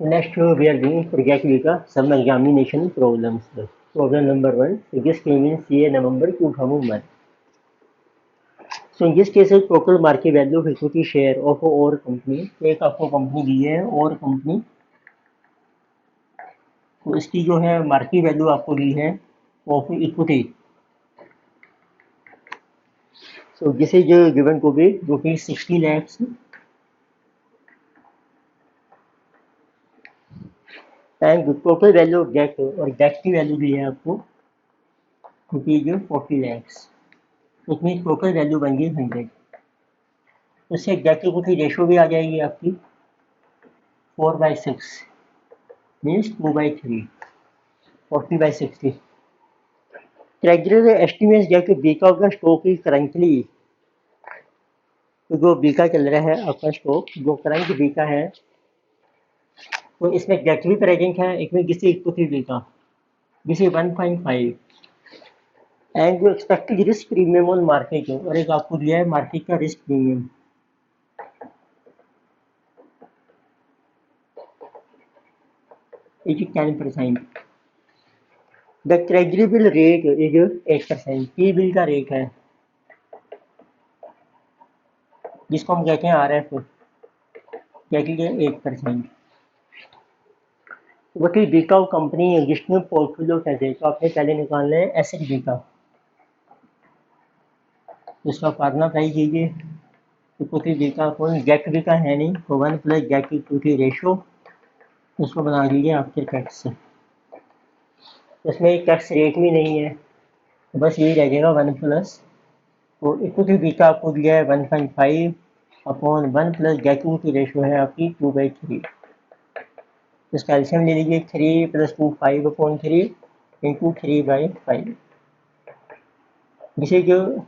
Next, we are doing project Vika, some examination problems. Problem number 1, this came in CA November 2001. So in this case, total market value of equity share of और company, एक आपको company दी है और company, तो इसकी जो है market value आपको दी है of equity. So this is given to be rupees 60 lakhs and total value of debt और debt की वैल्यू दी है आपको रुपीज 40 lakhs. उसमें टोटल वैल्यू बन गई 100. उससे डेट इक्विटी रेशो भी आ जाएगी आपकी 4/6 मीन्स 2/3 40/60. ट्रेजरर एस्टिमेट्स डेट बीका का स्टॉक इज करंटली, तो जो बीका चल रहा है आपका स्टॉक, जो करंट बीका है, तो इसमें डेट भी प्रेजेंट है, इसमें किसी इक्विटी बीका जिसे 1.5 एंड जो expected risk premium on market है, और एक आपको दिया है मार्केट का risk premium. It is 10%. The treasury bill rate is 8%. T bill का रेट है जिसको हम कहते हैं RF, कहते हैं 8%. What is Bika company existing portfolio कैसे, तो आपने पहले निकालना है एसेट बीका, जिसका फार्मूला ट्राई कीजिए. इक्विटी बीका कोई डेट बीका है नहीं, तो 1 + डेट इक्विटी रेशो, उसको बना लीजिए आफ्टर टैक्स. इसमें टैक्स रेट भी नहीं है, बस यही रह जाएगा 1+. तो इक्विटी बीका आपको दिया है 1.5 अपॉन 1 + डेट इक्विटी रेशो है आपकी 2/3. इसका एलसीएम ले लीजिए 3 + 2 5/3 इंटू 3/5, जिसे जो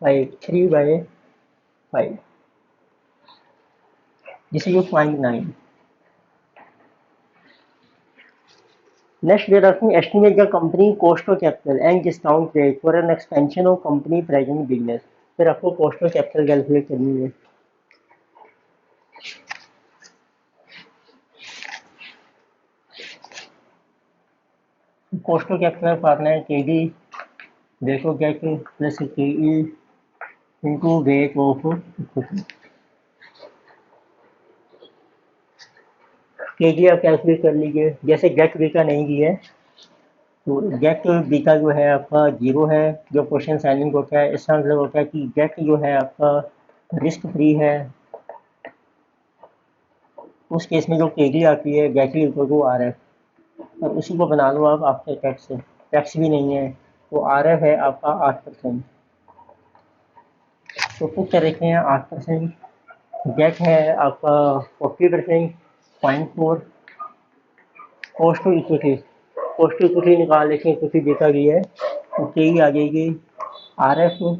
3/5, जिसे जो 0.9. Next, we are asking estimate the company cost of capital and discount rate for an expansion of company present business. फिर आपको cost of capital कैलकुलेट करनी है. cost of capital फार्मूला है KD ratio debt plus KE into weight of equity. KD आप calculate कर लीजिए. जैसे date Bika नहीं दी है, तो डेट बीका जो है आपका 0 है, जो क्वेश्चन साइनिंग होता है, इसका मतलब होता है कि डेट जो है आपका रिस्क फ्री है. उस केस में जो KD आती है डेट इक्वल टू RF, और उसी को बना लो आप आफ्टर टैक्स. टैक्स भी नहीं है, तो RF है आपका 8%. तो पुट कर रखे हैं 8%. डेट है आपका 40%, 0.4. Cost to equity, cost to equity निकाल लेते हैं, इक्विटी बीका की है, तो KE आ जाएगी RF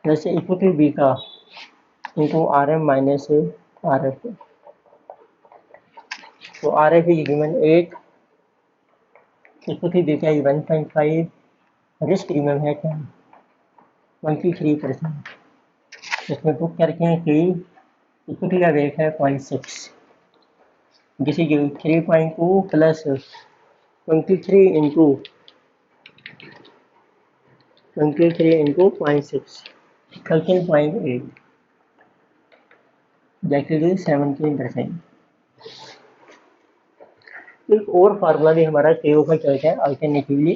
plus equity Bika into RM minus RF. तो RF is given 8, equity Bika is 1.5, risk premium है 23%. इसमें बुक करके हैं कि इक्विटी का रेट है 0.6, जिसे 3.2 प्लस 23 इंटू 0.6 13.8, दैट इज 17%. एक और फार्मूला भी हमारा KO का चलता है अल्टरनेटिवली.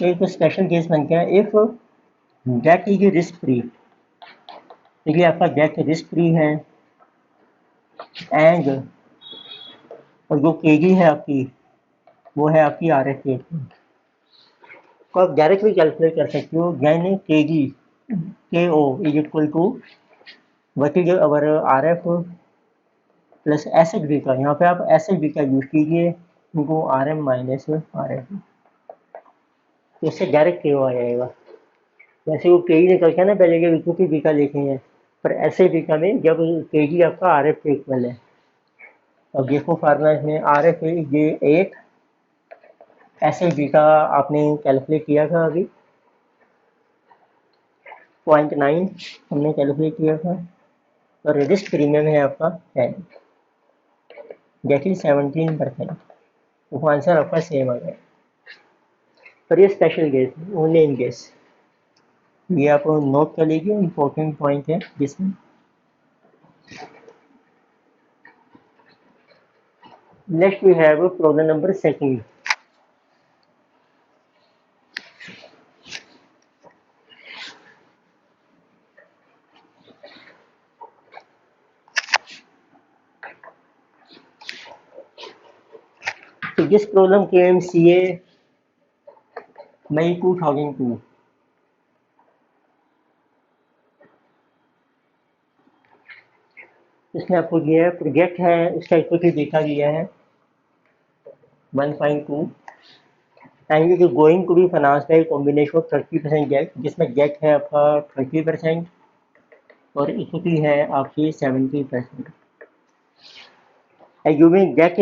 एक स्पेशल केस बनता है if debt is risk free. देखिए आपका डेट रिस्क फ्री है एंड और जो KD है आपकी वो है आपकी RF रेट. तो आप डायरेक्ट भी कैलकुलेट कर सकते हो. यानी KD KO is equal to what is our RF plus asset बीका. यहाँ पे आप एसेट बीका यूज कीजिए इनको RM माइनस RF, तो इससे डायरेक्ट KO आ जाएगा. जैसे वो KD निकल के ना पहले जब इक्विटी बीका लिखे हैं, पर एसेट बीका में जब KD आपका RF के इक्वल है. अब देखो फार्मूला इसमें RF ये 8, एसेट बीका आपने कैलकुलेट किया था अभी, 0.9 हमने कैलकुलेट किया था, और रिस्क प्रीमियम है आपका 10, दैट इज 17%। तो आंसर आपका सेम आ गया। पर ये special case, only in case, ये आप नोट कर लीजिए, इंपॉर्टेंट पॉइंट है जिसमें। Next we have problem number 2। So this problem came CA May 2002। इसमें आपको दिया है प्रोजेक्ट है, इसका इक्विटी देखा गया है 1.2, and it is going to be finance by combination of 30% debt, जिसमें डेट है आपका 30% और इक्विटी है आपकी 70%। Assuming debt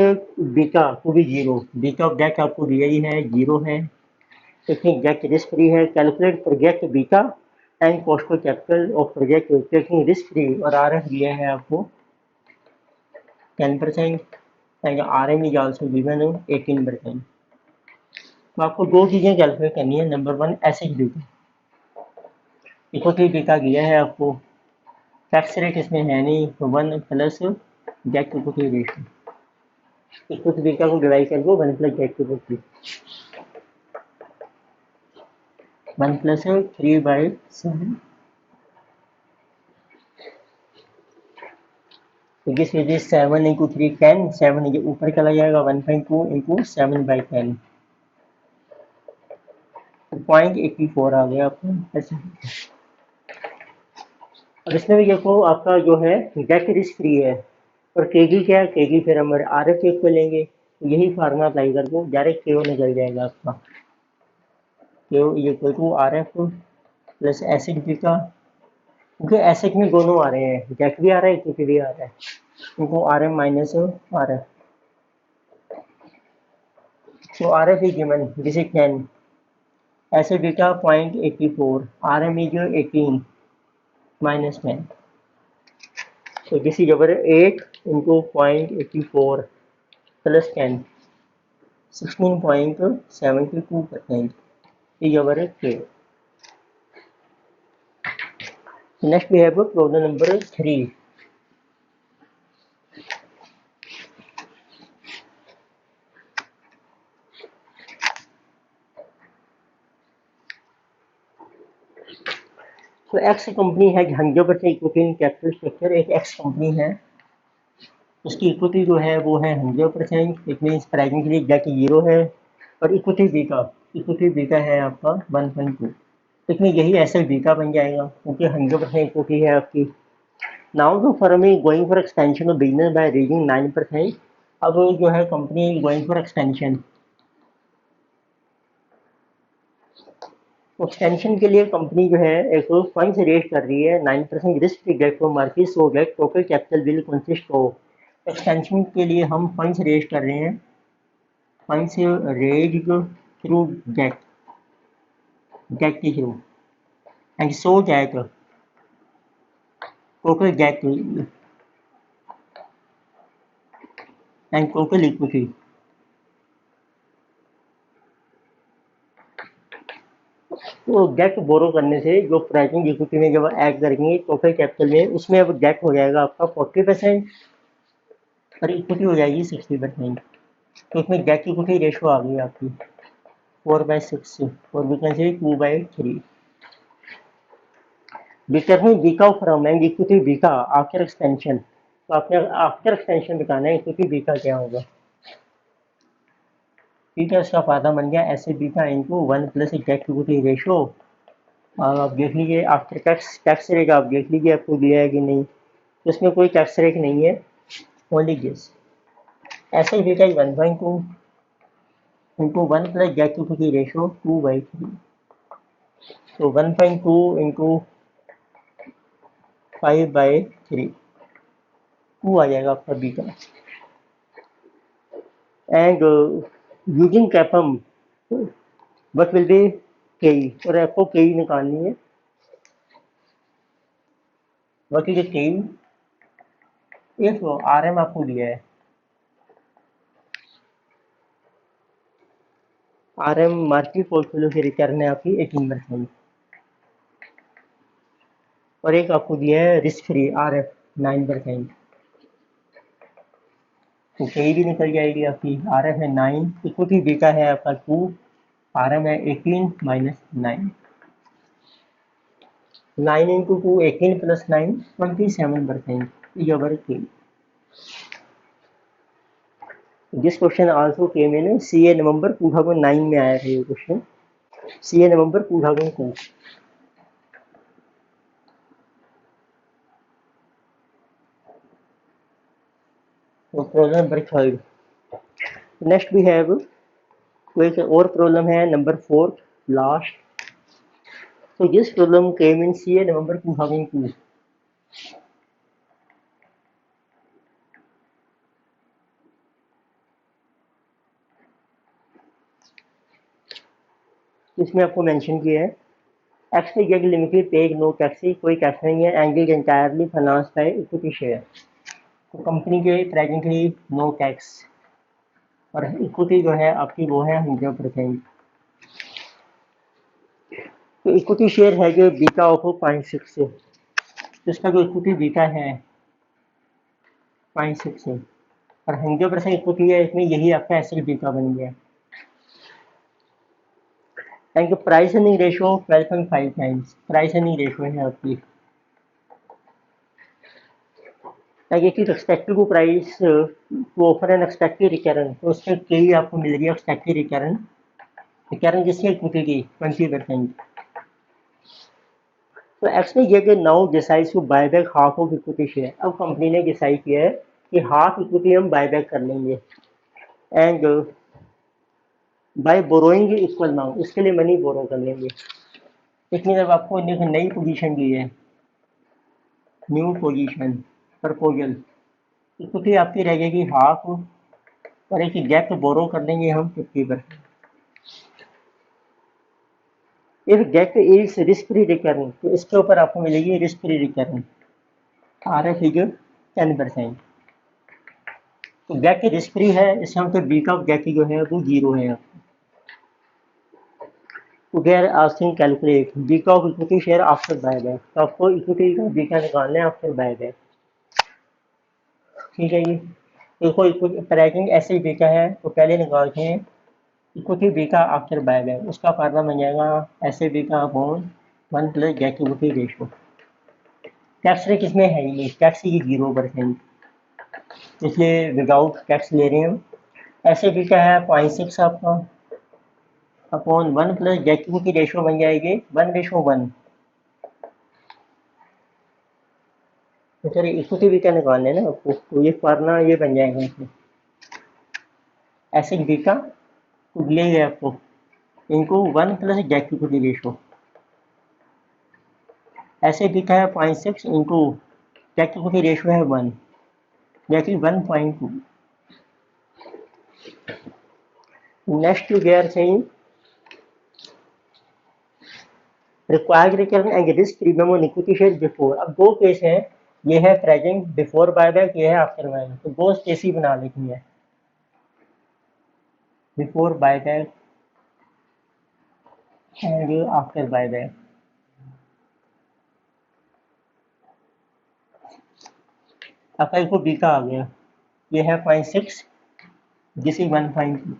beta to be zero, beta of debt आपको दिया ही है, जीरो है। टेकिंग डेट रिस्क फ्री है, calculate project beta and cost of capital of project taking risk free, और आर एफ दिया है आपको 10% and R M is also given 18%। तो आपको दो चीज़ें कैलकुलेट करनी है। Number 1 asset beta, equity beta दिया है आपको, टैक्स रेट इसमें है नहीं, तो 1 plus debt equity ratio, equity beta को डिवाइड कर दो 1 प्लस डेट इक्विटी, 1 प्लस 3/7। तो दिस इज 7 इंटू 3 10, 7 ये ऊपर चला जाएगा, 1.2 इंटू 7/10, 0.84 आ गया आपको ऐसे। और इसमें भी देखो आपका जो है डेट रिस्क फ्री है, और केजी क्या है, केजी फिर हम आर एफ को लेंगे, तो यही फार्मूला अप्लाई कर दो, डायरेक्ट केओ निकल जाएगा आपका, K O equal to R F plus asset beta, क्योंकि एसिड में दोनों आ रहे हैं, डेट भी आ रहा है इक्विटी भी आ रहा है, इनको R M minus R F. So RF is given, this is 10, acid beta 0.84, RM is 18 minus 10. So this is our 8 into 0.84 plus 10, 16.72% is our K. Next we have problem number 3. तो x company है 100% equity in capital structure, एक X company है, उसकी equity जो है वो है 100%, it means presently debt zero है, और इक्विटी बीटा है आपका 1.2, इसमें यही एसेट बीटा बन जाएगा क्योंकि 100% इक्विटी है आपकी। Now the firm is going for expansion of business by raising 9%। अब जो है company going for expansion, extension के लिए कंपनी जो है एक फंड रेज कर रही है 9% risk debt for market, so debt total capital will consist of. Extension के लिए हम फंड्स रेज कर रहे हैं, funds raise through debt, debt के through, and so debt total debt and total equity, तो डेट बोरो करने से जो प्राइसिंग इक्विटी में जब ऐड करेंगे टोटल कैपिटल में, उसमें अब डेट हो जाएगा आपका 40% और इक्विटी हो जाएगी 60%। तो इसमें डेट इक्विटी रेशो आ गई आपकी 4/6 और we can say 2/3। Determine beta from and equity beta after expansion, तो आपने आफ्टर एक्सपेंशन बताना है इक्विटी बीटा क्या होगा। ठीक है, इसका फायदा बन गया ऐसे beta into 1 plus debt equity ratio. आप देख लीजिए आफ्टर टैक्स रेट आप देख लीजिए आपको दिया है कि नहीं, तो इसमें कोई टैक्स रेट नहीं है, ओनली गेस। ऐसे beta 1.2 into 1 plus debt equity ratio 2/3, तो 1.2 इंटू 5/3 2 आ जाएगा आपका beta. And using कैपम what will be केई, और आपको केई निकालनी है। व्हाट इज द केई इफ RM आपको दिया है, RM मार्केट पोर्टफोलियो की रिटर्न है आपकी 18%, और एक आपको दिया है रिस्क फ्री RF 9%, तो कहीं भी निकल जाएगी आपकी। RF है 9, इक्विटी बीटा है आपका 2, RM है 18 minus 9, 9 into 2 18 plus 9 27% is our K. This question also came in CA नवंबर 2009 में आया था ये क्वेश्चन, CA नवंबर 2002। तो problem number 3। Next we have कोई और प्रॉब्लम है नंबर 4 लास्ट। तो this problem came in CA नवंबर 2002। इसमें आपको मेंशन किया है X Y Z limited paid no taxes, कोई टैक्स नहीं है, engage entirely finance by equity share. तो कंपनी के प्रेजेंटली नो टैक्स, और इक्विटी जो है आपकी वो है 100%। तो इक्विटी शेयर है जो बीटा ऑफ 0.6 से, इसका जो इक्विटी बीटा है 0.6 से, और 100% इक्विटी है इसमें, यही आपका एसेट बीटा बन गया। And price earning ratio 12.5 times price earning ratio है आपकी। Expected to price to offer an expected return, तो उससे कई आपको मिल रही है एक्सपेक्टेड रिटर्न, रिटर्न जिसकी इक्विटी की 20%। तो एक्चुअली ये कि now decide to buy back half of equity share. अब कंपनी ने डिसाइड किया है कि हाफ इक्विटी हम बाय बैक कर लेंगे, and by borrowing equal now, इसके लिए मनी बोरो कर लेंगे। इसमें जब आपको एक नई पोजीशन दी है, न्यू पोजीशन प्रपोजल, इक्विटी आपकी रह जाएगी हाफ, और एक डेट बोरो कर लेंगे हम 50%। If debt is risk free return, तो इसके ऊपर आपको मिलेगी risk free return, RF is 10%। तो डेट रिस्क फ्री है, इसका मतलब बीटा ऑफ डेट जो है वो 0 है। तो they are asking calculate beta of equity share after buyback, तो आपको इक्विटी का बीटा निकालना है आफ्टर बायबैक। ठीक है जी, देखो प्राइसिंग ऐसे बीटा है, तो पहले निकालते हैं इक्विटी बीटा आफ्टर बायबैक, उसका फार्मूला बन जाएगा ऐसे beta upon 1 plus debt equity ratio. Tax rate इसमें है ही नहीं, टैक्स ही 0%, इसलिए विदाउट टैक्स ले रहे हैं हम। ऐसे बीटा है 0.6 आपका upon 1 plus debt equity ratio बन जाएगी 1:1। तो सर इक्विटी बीटा निकालना है ना आपको, तो ये फार्मूला ये बन जाएगा इसमें, ऐसे बीटा ले आपको इनको 1 प्लस डेट इक्विटी रेशियो, ऐसे बीटा है 0.6 इंटू डेट इक्विटी रेशियो है 1, that is 1.2। Next we are saying required return and risk premium on equity share before. अब दो केस हैं, ये है प्रेजेंट बिफोर बायबैक, ये है आफ्टर बायबैक, तो दो केस ही बना लेती है, before buyback and after buyback. आपका इसको बीटा आ गया, ये है 0.6, दिस इज 1.2,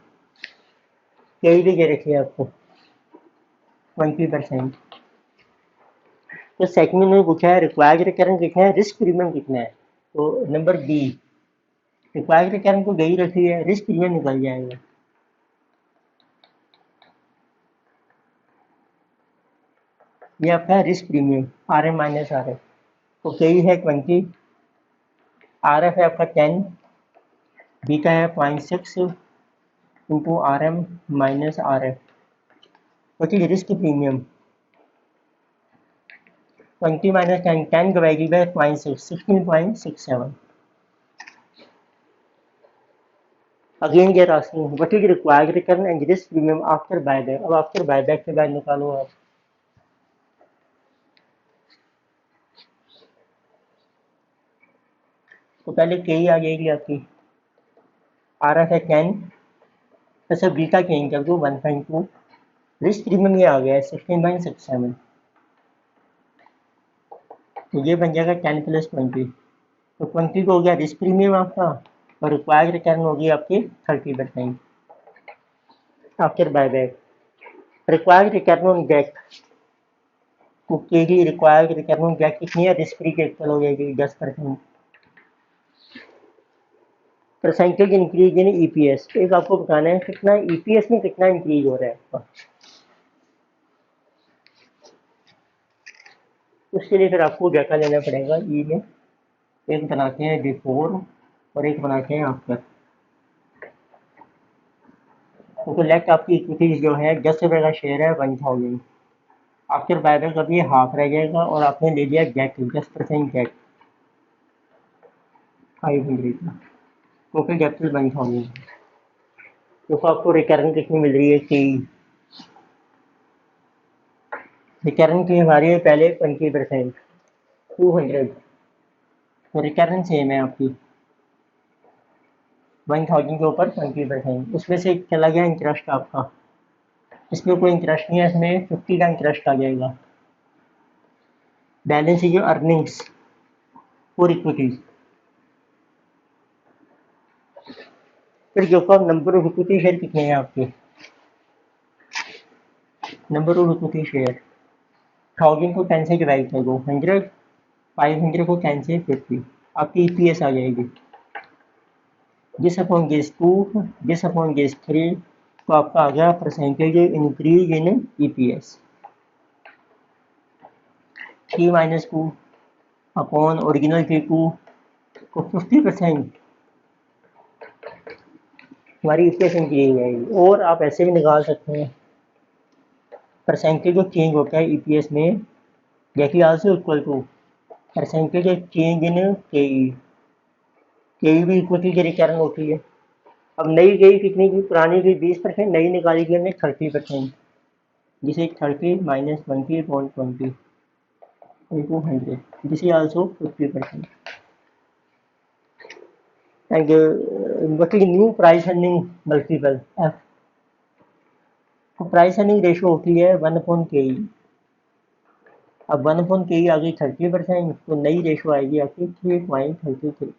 यही भी दे रखी है आपको 20%। तो सेकंड में पूछा है रिक्वायर्ड रिटर्न कितना है, रिस्क प्रीमियम कितना है, तो नंबर बी रिक्वायर्ड रिटर्न को गई रखी है, रिस्क प्रीमियम निकल जाएगा। ये आपका risk premium RM minus RF, तो कई है 20, RF है आपका 10, बीटा है 0.6 इंटू RM माइनस RF, तो risk premium 20 minus 10, 10 divided by 0.6, 16.67। Again ये asking what is required return and risk premium after buyback. अब आफ्टर बायबैक के बाद निकालो आप, तो पहले के ही आ जाएगी आपकी, आ रहा था 10, तो सर बीटा चेंज कर दो 1.2, रिस्क प्रीमियम ये आ गया है 16.67, तो ये बन जाएगा 10 + 20, तो 20 हो गया रिस्क प्रीमियम आपका, और रिक्वायर्ड रिटर्न होगी आपकी 30%। After buyback required return on debt, तो के जी रिक्वायर्ड रिटर्न ऑन डेट कितनी है, रिस्क फ्री कैपिटल हो जाएगी 10%। परसेंटेज इंक्रीज इन ईपीएस, एक आपको बताना है कितना ईपीएस में कितना इंक्रीज हो रहा है आपका, उसके लिए फिर आपको डाटा लेना पड़ेगा। ई में एक बनाते हैं बिफोर और एक बनाते हैं आफ्टर। तो लेफ्ट आपकी इक्विटीज जो है 10 रुपये का शेयर है 1000, आफ्टर बायबैक अभी हाफ रह जाएगा और आपने ले लिया जैक 10% जैक 500 का, टोटल कैपिटल 1000। तो आपको रिटर्न कितनी मिल रही है कि रिटर्न की हमारी है पहले 20%, 200, तो रिटर्न सेम है आपकी 1000 के ऊपर 20%, उसमें से चला गया इंटरेस्ट आपका, इसमें कोई इंटरेस्ट नहीं है, इसमें 50 का इंटरेस्ट आ जाएगा। बैलेंस है जो अर्निंग्स फॉर इक्विटीज, फिर जो का नंबर ऑफ इक्विटी शेयर कितने हैं आपके, नंबर ऑफ इक्विटी शेयर 1000 को 10 से डिवाइड कर दो 100, 500 को 10 से 50, आपकी ईपीएस आ जाएगी। जिस अपॉन गेस 2, जिस अपॉन गेस 3, तो आपका आ गया percentage increase in EPS 3 - 2 upon original P2 को 50% हमारी ईपीएस इंक्रीज हो जाएगी। और आप ऐसे भी निकाल सकते हैं परसेंटेज ऑफ चेंज होता है ईपीएस में, देखिए also equal to percentage of change in K E, K E भी इक्विटी की रिटर्न होती है। अब नई गई कितनी की, पुरानी की 20%, नई निकाली गई हमने 30%, जिसे 30 - 20.20 into 100, this is also 50%. And what is new price earning multiple F? तो प्राइस अर्निंग रेशो होती है 1/ke, अब 1/ke आ गई 30%, तो नई रेशो आएगी आपकी 3.33।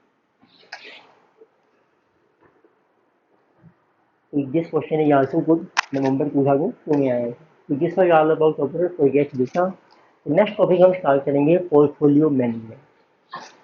This question is also good. November 2002 में आया है। तो this was all about corporate project data। Next topic हम स्टार्ट करेंगे पोर्टफोलियो मैनेजमेंट।